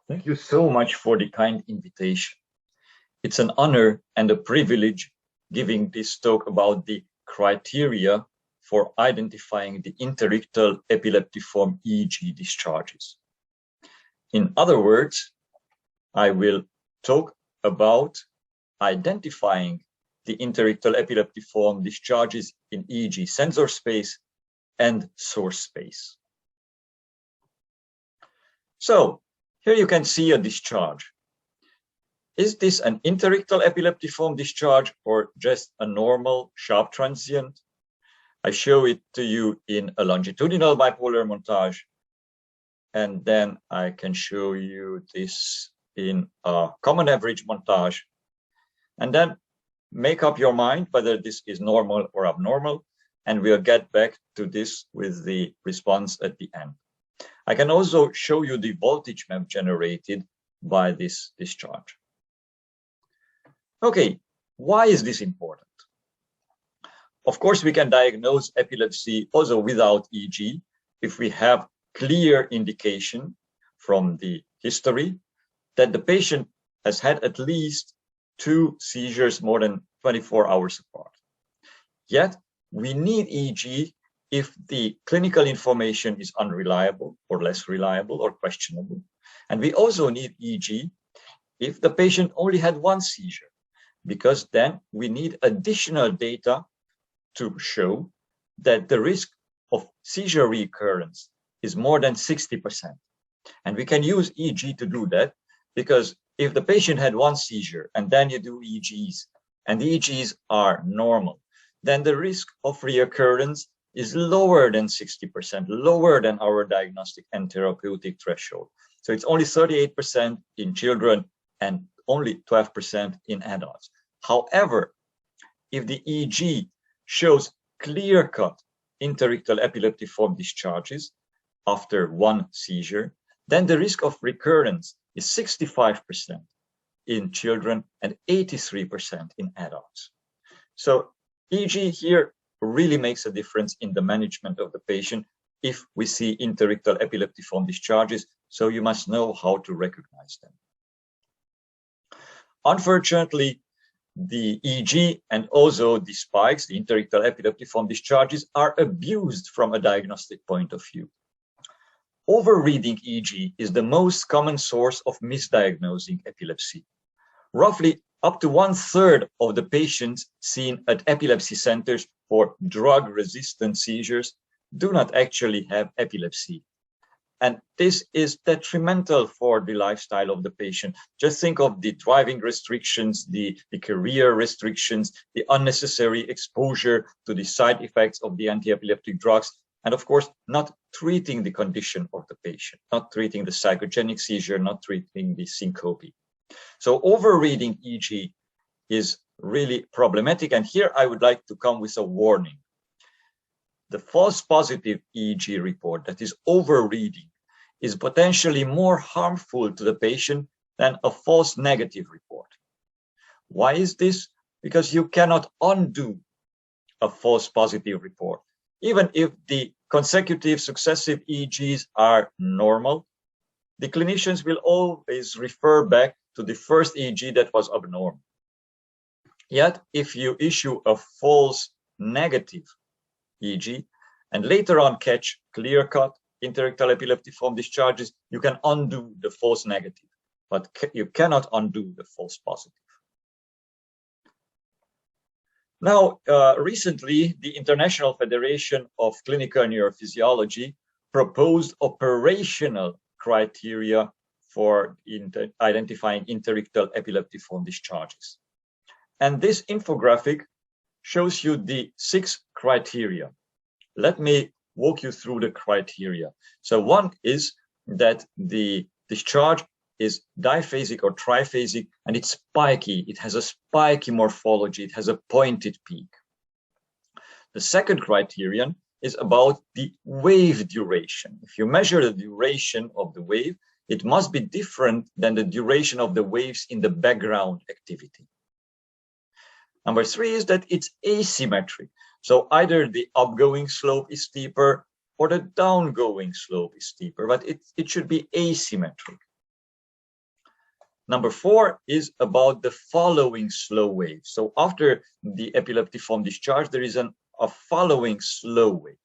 Thank you so much for the kind invitation. It's an honor and a privilege giving this talk about the criteria for identifying the interictal epileptiform EEG discharges. In other words, I will talk about identifying the interictal epileptiform discharges in EEG sensor space and source space. So, here you can see a discharge. Is this an interictal epileptiform discharge or just a normal sharp transient? I show it to you in a longitudinal bipolar montage, and then I can show you this in a common average montage, and then make up your mind whether this is normal or abnormal, and we'll get back to this with the response at the end. I can also show you the voltage map generated by this discharge. Okay, why is this important? Of course, we can diagnose epilepsy also without EEG if we have clear indication from the history that the patient has had at least 2 seizures more than 24 hours apart. Yet, we need EEG if the clinical information is unreliable or less reliable or questionable. And we also need EEG if the patient only had 1 seizure, because then we need additional data to show that the risk of seizure recurrence is more than 60%. And we can use EEG to do that, because if the patient had 1 seizure and then you do EEGs and the EEGs are normal, then the risk of reoccurrence is lower than 60%, lower than our diagnostic and therapeutic threshold. So it's only 38% in children and only 12% in adults. However, if the EEG shows clear-cut interictal epileptiform discharges after 1 seizure, then the risk of recurrence is 65% in children and 83% in adults. So EEG here really makes a difference in the management of the patient if we see interictal epileptiform discharges, so you must know how to recognize them. Unfortunately, the EEG and also the spikes, the interictal epileptiform discharges, are abused from a diagnostic point of view. Overreading EEG is the most common source of misdiagnosing epilepsy. Roughly up to 1/3 of the patients seen at epilepsy centers for drug-resistant seizures do not actually have epilepsy. And this is detrimental for the lifestyle of the patient. Just think of the driving restrictions, the career restrictions, the unnecessary exposure to the side effects of the anti-epileptic drugs, and of course, not treating the condition of the patient, not treating the psychogenic seizure, not treating the syncope. So overreading EEG is really problematic. And here I would like to come with a warning. The false positive EEG report, that is overreading, is potentially more harmful to the patient than a false negative report. Why is this? Because you cannot undo a false positive report. Even if the consecutive successive EEGs are normal, the clinicians will always refer back to the first EEG that was abnormal. Yet, if you issue a false negative EEG and later on catch clear-cut interictal epileptiform discharges, you can undo the false negative, but you cannot undo the false positive. Now, recently, the International Federation of Clinical Neurophysiology proposed operational criteria for identifying interictal epileptiform discharges. And this infographic shows you the 6 criteria. Let me walk you through the criteria. So one is that the discharge is diphasic or triphasic, and it's spiky. It has a spiky morphology. It has a pointed peak. The second criterion is about the wave duration. If you measure the duration of the wave, it must be different than the duration of the waves in the background activity. Number 3 is that it's asymmetric. So either the upgoing slope is steeper or the downgoing slope is steeper, but it should be asymmetric. Number 4 is about the following slow wave. So after the epileptiform discharge, there is a following slow wave.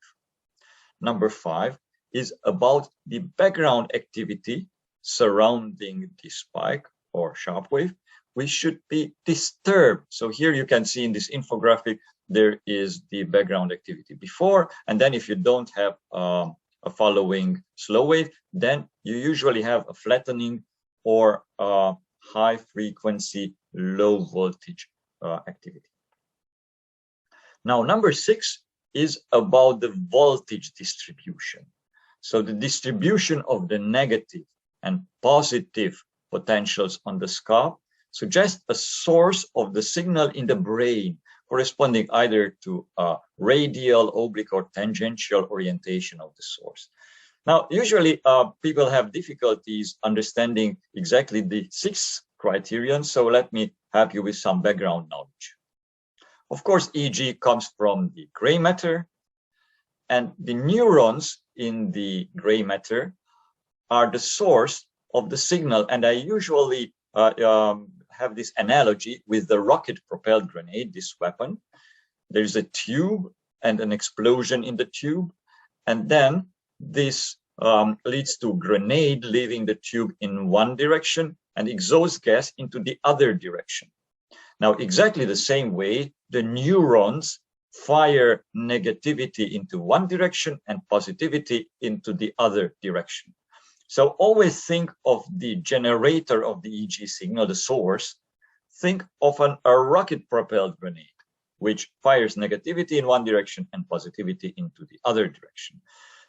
Number 5 is about the background activity surrounding the spike or sharp wave, which should be disturbed. So here you can see in this infographic, there is the background activity before, and then if you don't have a following slow wave, then you usually have a flattening or high frequency, low voltage activity. Now, number 6 is about the voltage distribution. So the distribution of the negative and positive potentials on the scalp suggests a source of the signal in the brain corresponding either to a radial, oblique, or tangential orientation of the source. Now, usually people have difficulties understanding exactly the 6 criterion, so let me help you with some background knowledge. Of course, EEG comes from the gray matter, and the neurons in the gray matter are the source of the signal. And I usually have this analogy with the rocket-propelled grenade, this weapon. There's a tube and an explosion in the tube, and then this leads to grenade leaving the tube in one direction and exhaust gas into the other direction. Now, exactly the same way, the neurons fire negativity into one direction and positivity into the other direction. So always think of the generator of the EEG signal, the source. Think of a rocket-propelled grenade, which fires negativity in one direction and positivity into the other direction.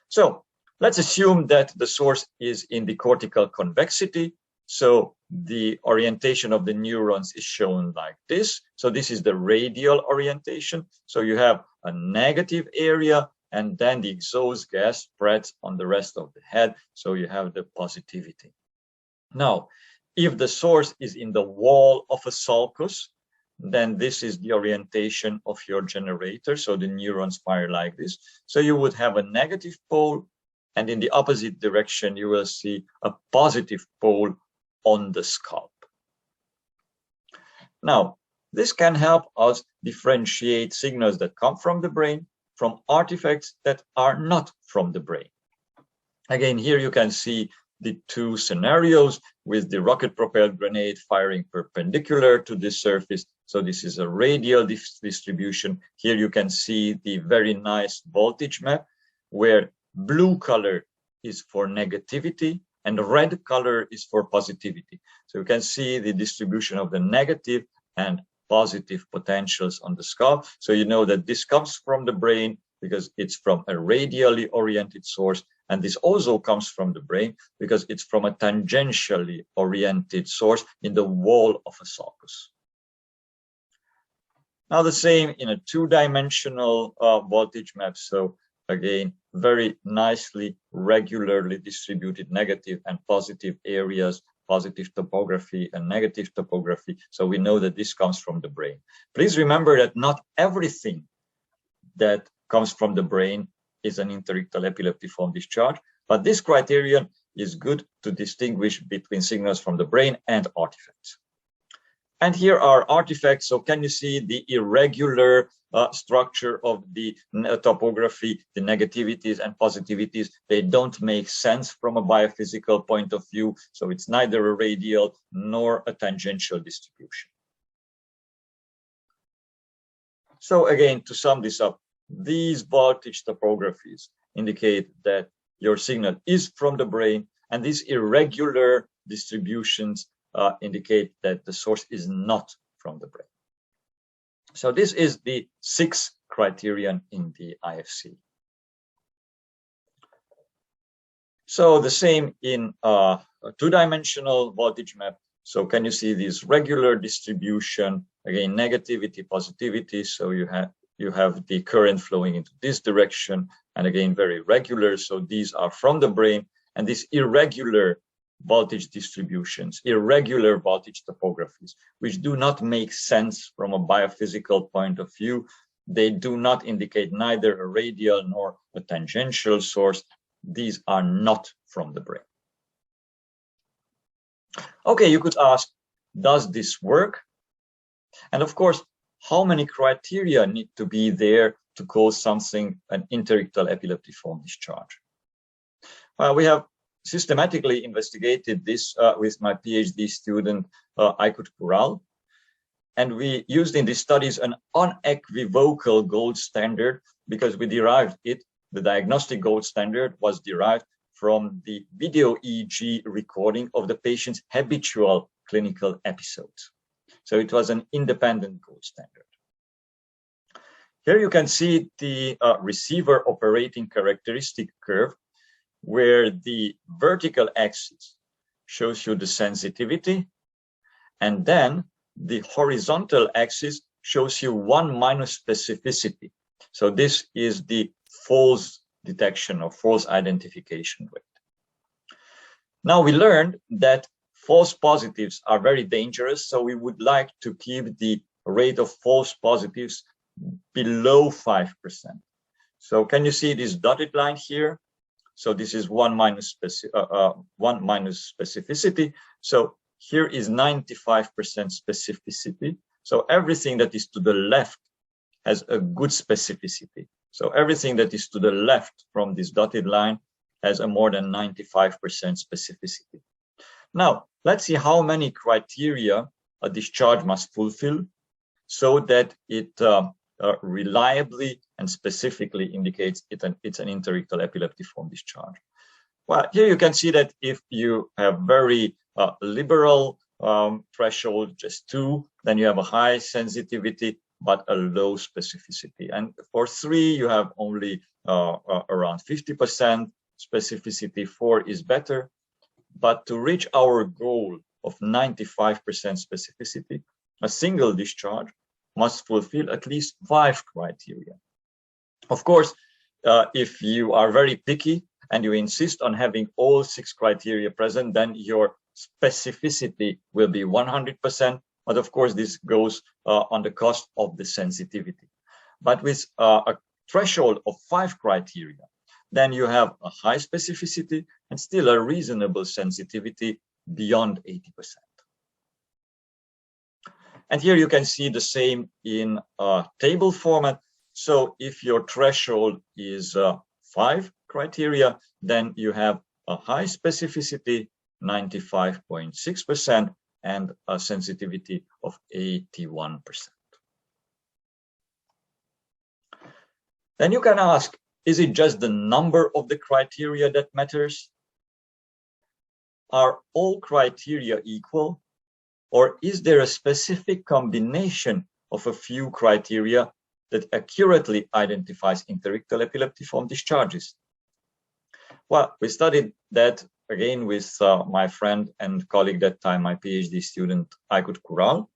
So let's assume that the source is in the cortical convexity. So the orientation of the neurons is shown like this. So this is the radial orientation. So you have a negative area, and then the exhaust gas spreads on the rest of the head. So you have the positivity. Now, if the source is in the wall of a sulcus, then this is the orientation of your generator. So the neurons fire like this. So you would have a negative pole, and in the opposite direction, you will see a positive pole on the scalp. Now, this can help us differentiate signals that come from the brain from artifacts that are not from the brain. Again, here you can see the 2 scenarios with the rocket-propelled grenade firing perpendicular to the surface. So this is a radial distribution. Here you can see the very nice voltage map where blue color is for negativity and red color is for positivity. So you can see the distribution of the negative and positive potentials on the scalp. So you know that this comes from the brain because it's from a radially oriented source. And this also comes from the brain because it's from a tangentially oriented source in the wall of a sulcus. Now the same in a 2-dimensional voltage map. So again, very nicely, regularly distributed negative and positive areas, positive topography and negative topography. So we know that this comes from the brain. Please remember that not everything that comes from the brain is an interictal epileptiform discharge, but this criterion is good to distinguish between signals from the brain and artifacts. And here are artifacts. So can you see the irregular structure of the topography, the negativities and positivities? They don't make sense from a biophysical point of view. So it's neither a radial nor a tangential distribution. So again, to sum this up, these voltage topographies indicate that your signal is from the brain, and these irregular distributions indicate that the source is not from the brain. So this is the 6th criterion in the IFC. So the same in a 2-dimensional voltage map. So can you see this regular distribution? Again, negativity, positivity. So you have the current flowing into this direction, and again, very regular. So these are from the brain, and these irregular voltage distributions, irregular voltage topographies, which do not make sense from a biophysical point of view. They do not indicate neither a radial nor a tangential source. These are not from the brain. Okay, you could ask, does this work? And of course, how many criteria need to be there to cause something an interictal epileptiform discharge? We have systematically investigated this with my PhD student, Aykut Kural. And we used in these studies an unequivocal gold standard because we derived it. The diagnostic gold standard was derived from the video EEG recording of the patient's habitual clinical episodes. So it was an independent gold standard. Here you can see the receiver operating characteristic curve, where the vertical axis shows you the sensitivity, and then the horizontal axis shows you 1 minus specificity. So this is the false detection or false identification rate. Now we learned that false positives are very dangerous, so we would like to keep the rate of false positives below 5%. So can you see this dotted line here? So this is 1 minus specificity. So here is 95% specificity. So everything that is to the left has a good specificity. So everything that is to the left from this dotted line has a more than 95% specificity. Now, let's see how many criteria a discharge must fulfill so that it reliably and specifically indicates it's an interictal epileptiform discharge. Well, here you can see that if you have very liberal threshold, just 2, then you have a high sensitivity but a low specificity. And for 3, you have only around 50% specificity. 4 is better. But to reach our goal of 95% specificity, a single discharge must fulfill at least 5 criteria. Of course, if you are very picky and you insist on having all 6 criteria present, then your specificity will be 100%. But of course, this goes on the cost of the sensitivity. But with a threshold of 5 criteria, then you have a high specificity and still a reasonable sensitivity beyond 80%. And here you can see the same in table format. So if your threshold is 5 criteria, then you have a high specificity, 95.6%, and a sensitivity of 81%. Then you can ask, is it just the number of the criteria that matters? Are all criteria equal? Or is there a specific combination of a few criteria that accurately identifies interictal epileptiform discharges? Well, we studied that again with my friend and colleague that time, my PhD student, Aykut Kural.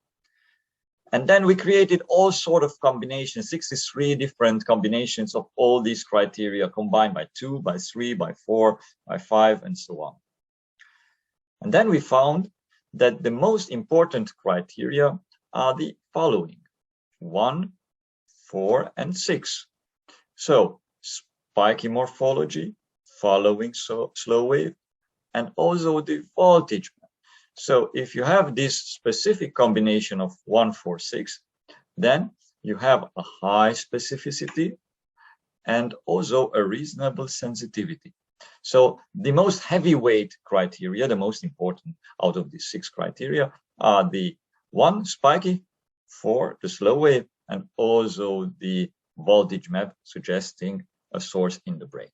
And then we created all sort of combinations, 63 different combinations of all these criteria combined by 2, by 3, by 4, by 5, and so on. And then we found that the most important criteria are the following: 1, 4, and 6. So spiky morphology, following slow wave, and also the voltage map. So if you have this specific combination of 1, 4, 6, then you have a high specificity and also a reasonable sensitivity. So the most heavyweight criteria, the most important out of these 6 criteria, are the 1, spiky, 4, the slow wave, and also the voltage map suggesting a source in the brain.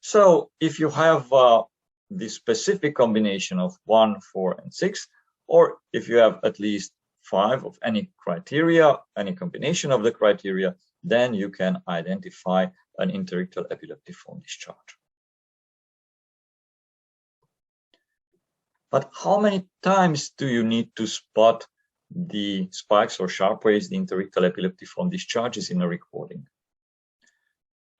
So if you have the specific combination of 1, 4, and 6, or if you have at least 5 of any criteria, any combination of the criteria, then you can identify an interictal epileptiform discharge. But how many times do you need to spot the spikes or sharp waves, the interictal epileptiform discharges in a recording?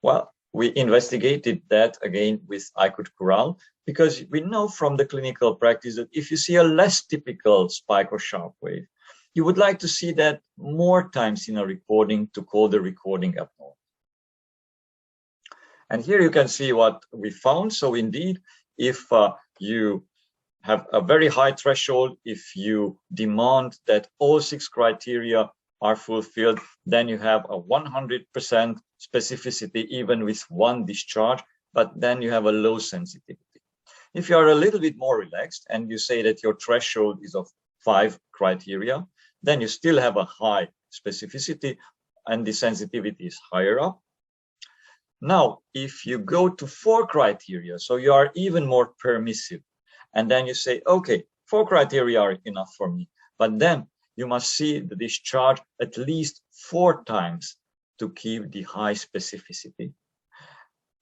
Well, we investigated that again with Aykut Kural, because we know from the clinical practice that if you see a less typical spike or sharp wave, you would like to see that more times in a recording to call the recording abnormal. And here you can see what we found. So indeed, if you have a very high threshold, if you demand that all 6 criteria are fulfilled, then you have a 100% specificity even with 1 discharge, but then you have a low sensitivity. If you are a little bit more relaxed and you say that your threshold is of 5 criteria, then you still have a high specificity and the sensitivity is higher up. Now, if you go to 4 criteria, so you are even more permissive, and then you say, okay, 4 criteria are enough for me, but then you must see the discharge at least 4 times to keep the high specificity.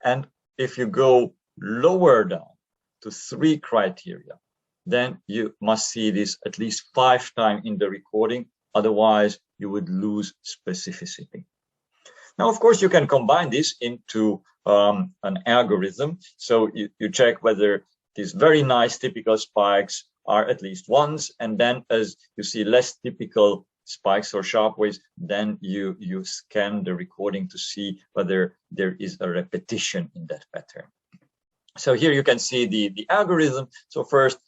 And if you go lower down to 3 criteria, then you must see this at least 5 times in the recording, otherwise you would lose specificity. Now, of course, you can combine this into an algorithm. So you check whether these very nice typical spikes are at least once, and then as you see less typical spikes or sharp waves, then you scan the recording to see whether there is a repetition in that pattern. So here you can see the algorithm. So first,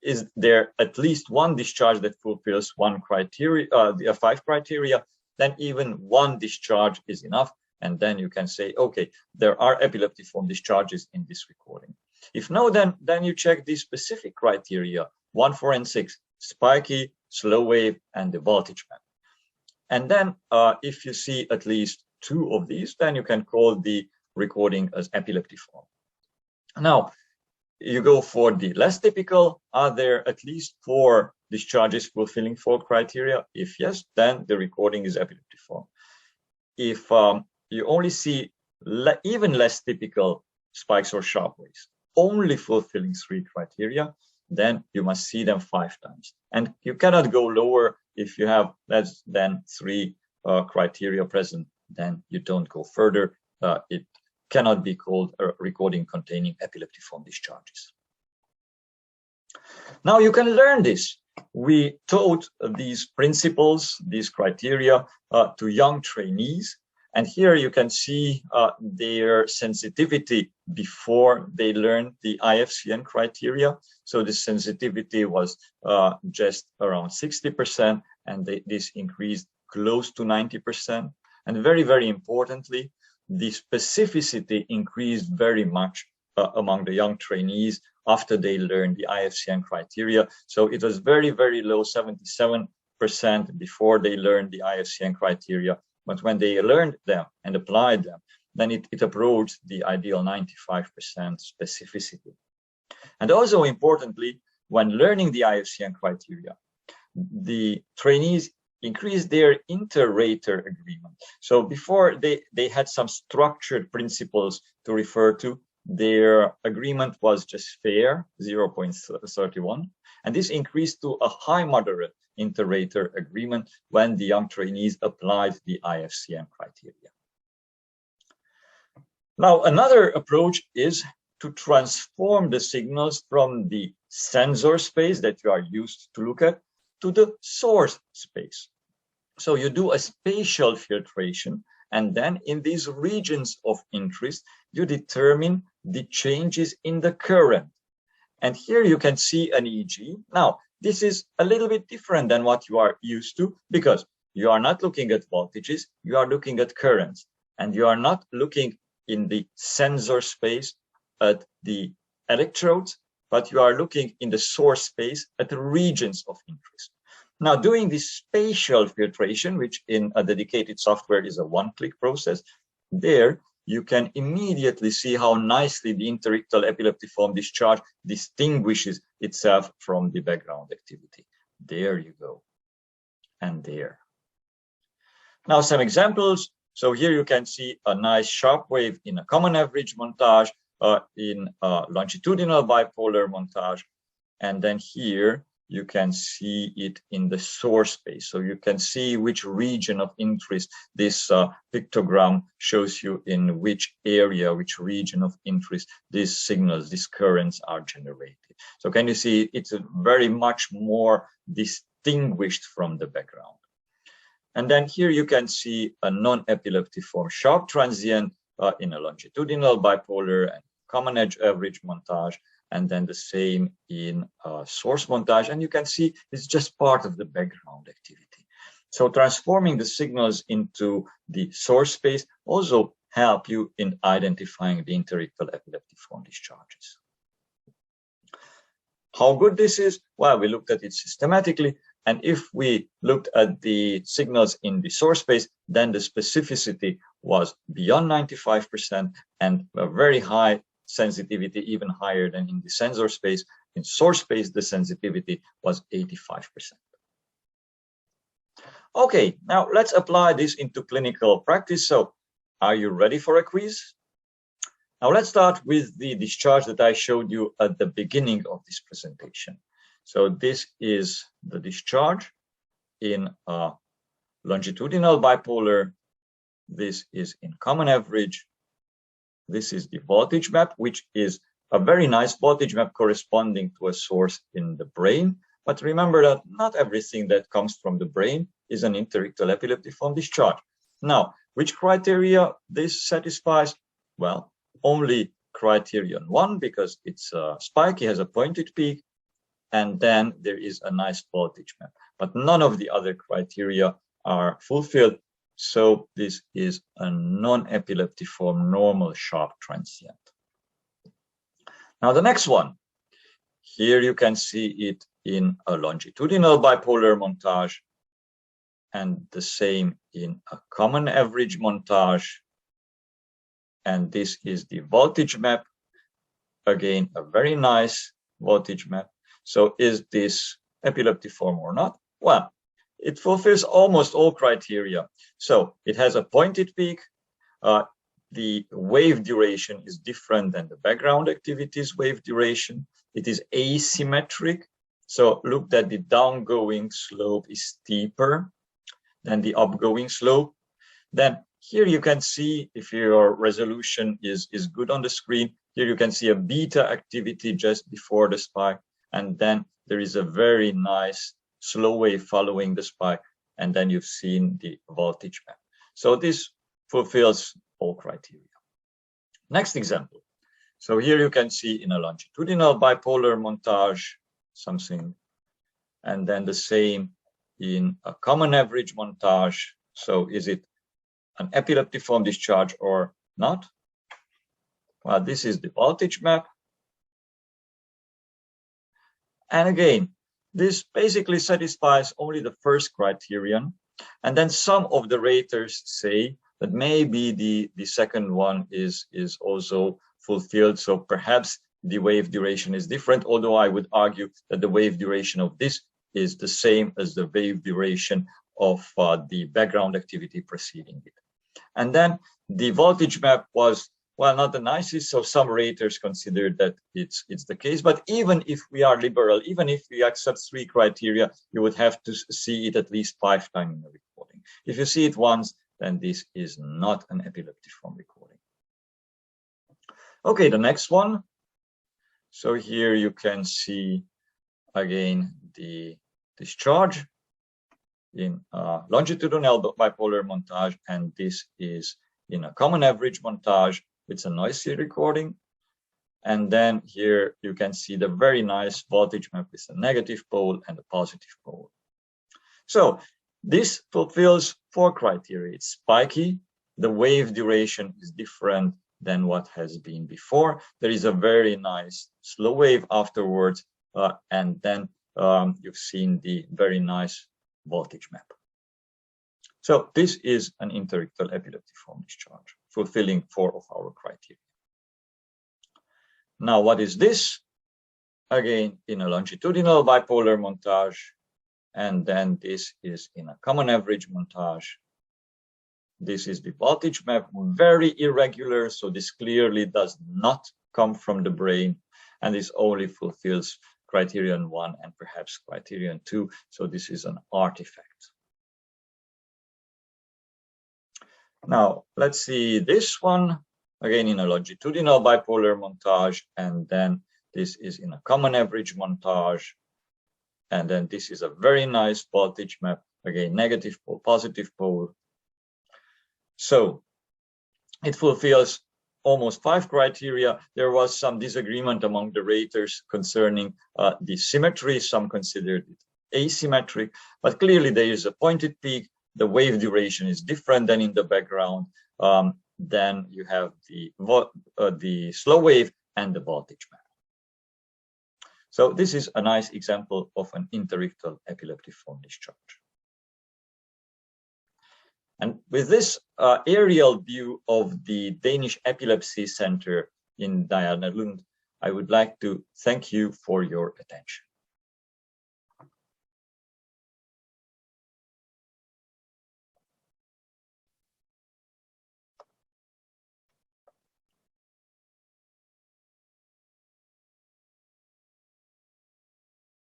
is there at least 1 discharge that fulfills 1 criteria, 5 criteria? Then even 1 discharge is enough. And then you can say, okay, there are epileptiform discharges in this recording. If no, then you check these specific criteria, 1, 4, and 6, spiky, slow wave, and the voltage band. And then if you see at least 2 of these, then you can call the recording as epileptiform. Now, you go for the less typical. Are there at least 4 discharges fulfilling 4 criteria? If yes, then the recording is epileptiform. If you only see even less typical spikes or sharp waves, only fulfilling 3 criteria, then you must see them 5 times. And you cannot go lower if you have less than 3 criteria present, then you don't go further. It cannot be called a recording containing epileptiform discharges. Now you can learn this. We taught these principles, these criteria to young trainees. And here you can see their sensitivity before they learned the IFCN criteria. So the sensitivity was just around 60%, and this increased close to 90%. And very, very importantly, the specificity increased very much among the young trainees after they learned the IFCN criteria. So it was very, very low, 77% before they learned the IFCN criteria. But when they learned them and applied them, then it approached the ideal 95% specificity. And also importantly, when learning the IFCN criteria, the trainees increased their inter-rater agreement. So before they had some structured principles to refer to, their agreement was just fair, 0.31. And this increased to a high moderate inter-rater agreement when the young trainees applied the IFCN criteria. Now, another approach is to transform the signals from the sensor space that you are used to look at to the source space. So you do a spatial filtration, and then in these regions of interest, you determine the changes in the current. And here you can see an EEG. Now, this is a little bit different than what you are used to, because you are not looking at voltages, you are looking at currents, and you are not looking in the sensor space at the electrodes, but you are looking in the source space at the regions of interest. Now, doing this spatial filtration, which in a dedicated software is a one-click process, there you can immediately see how nicely the interictal epileptiform discharge distinguishes itself from the background activity. There you go. And there. Now, some examples. So here you can see a nice sharp wave in a common average montage, in a longitudinal bipolar montage. And then here you can see it in the source space. So you can see which region of interest this pictogram shows you, in which area, which region of interest these signals, these currents are generated. So can you see it's very much more distinguished from the background. And then here you can see a non-epileptiform sharp transient in a longitudinal bipolar and common edge average montage, and then the same in source montage. And you can see it's just part of the background activity. So transforming the signals into the source space also help you in identifying the interictal epileptiform discharges. How good this is? Well, we looked at it systematically. And if we looked at the signals in the source space, then the specificity was beyond 95% and a very high sensitivity, even higher than in the sensor space. In source space, the sensitivity was 85%. Okay, now let's apply this into clinical practice. So are you ready for a quiz? Now let's start with the discharge that I showed you at the beginning of this presentation. So this is the discharge in a longitudinal bipolar. This is in common average. This is the voltage map, which is a very nice voltage map corresponding to a source in the brain. But remember that not everything that comes from the brain is an interictal epileptiform discharge. Now, which criteria this satisfies? Well, only criterion 1, because it's spiky, has a pointed peak, and then there is a nice voltage map. But none of the other criteria are fulfilled. So this is a non-epileptiform normal sharp transient. Now the next one. Here you can see it in a longitudinal bipolar montage, and the same in a common average montage. And this is the voltage map. Again, a very nice voltage map. So is this epileptiform or not? Well, it fulfills almost all criteria. So it has a pointed peak. The wave duration is different than the background activities wave duration. It is asymmetric. So look that the downgoing slope is steeper than the upgoing slope. Then here you can see, if your resolution is good on the screen, here you can see a beta activity just before the spike. And then there is a very nice slow wave following the spike. And then you've seen the voltage map. So this fulfills all criteria. Next example. So here you can see in a longitudinal bipolar montage, something, and then the same in a common average montage. So is it an epileptiform discharge or not? Well, this is the voltage map. And again, this basically satisfies only the first criterion. And then some of the raters say that maybe the second one is also fulfilled. So perhaps the wave duration is different, although I would argue that the wave duration of this is the same as the wave duration of the background activity preceding it. And then the voltage map was, well, not the nicest, so some raters considered that it's the case. But even if we are liberal, even if we accept 3 criteria, you would have to see it at least 5 times in the recording. If you see it once, then this is not an epileptiform recording. Okay, the next one. So here you can see again the discharge in a longitudinal bipolar montage, and this is in a common average montage. It's a noisy recording. And then here you can see the very nice voltage map with a negative pole and a positive pole. So this fulfills 4 criteria. It's spiky. The wave duration is different than what has been before. There is a very nice slow wave afterwards. And then you've seen the very nice voltage map. So this is an interictal epileptiform discharge, fulfilling 4 of our criteria. Now, what is this? Again, in a longitudinal bipolar montage, and then this is in a common average montage. This is the voltage map, very irregular, so this clearly does not come from the brain, and this only fulfills criterion 1 and perhaps criterion 2, so this is an artifact. Now, let's see this one, again in a longitudinal bipolar montage, and then this is in a common average montage, and then this is a very nice voltage map, again, negative pole, positive pole. So It fulfills almost 5 criteria. There was some disagreement among the raters concerning the symmetry. Some considered it asymmetric, but clearly there is a pointed peak. The wave duration is different than in the background. Then you have the slow wave and the voltage band. So this is a nice example of an interictal epileptiform discharge. And with this aerial view of the Danish Epilepsy Center in Diana Lund, I would like to thank you for your attention.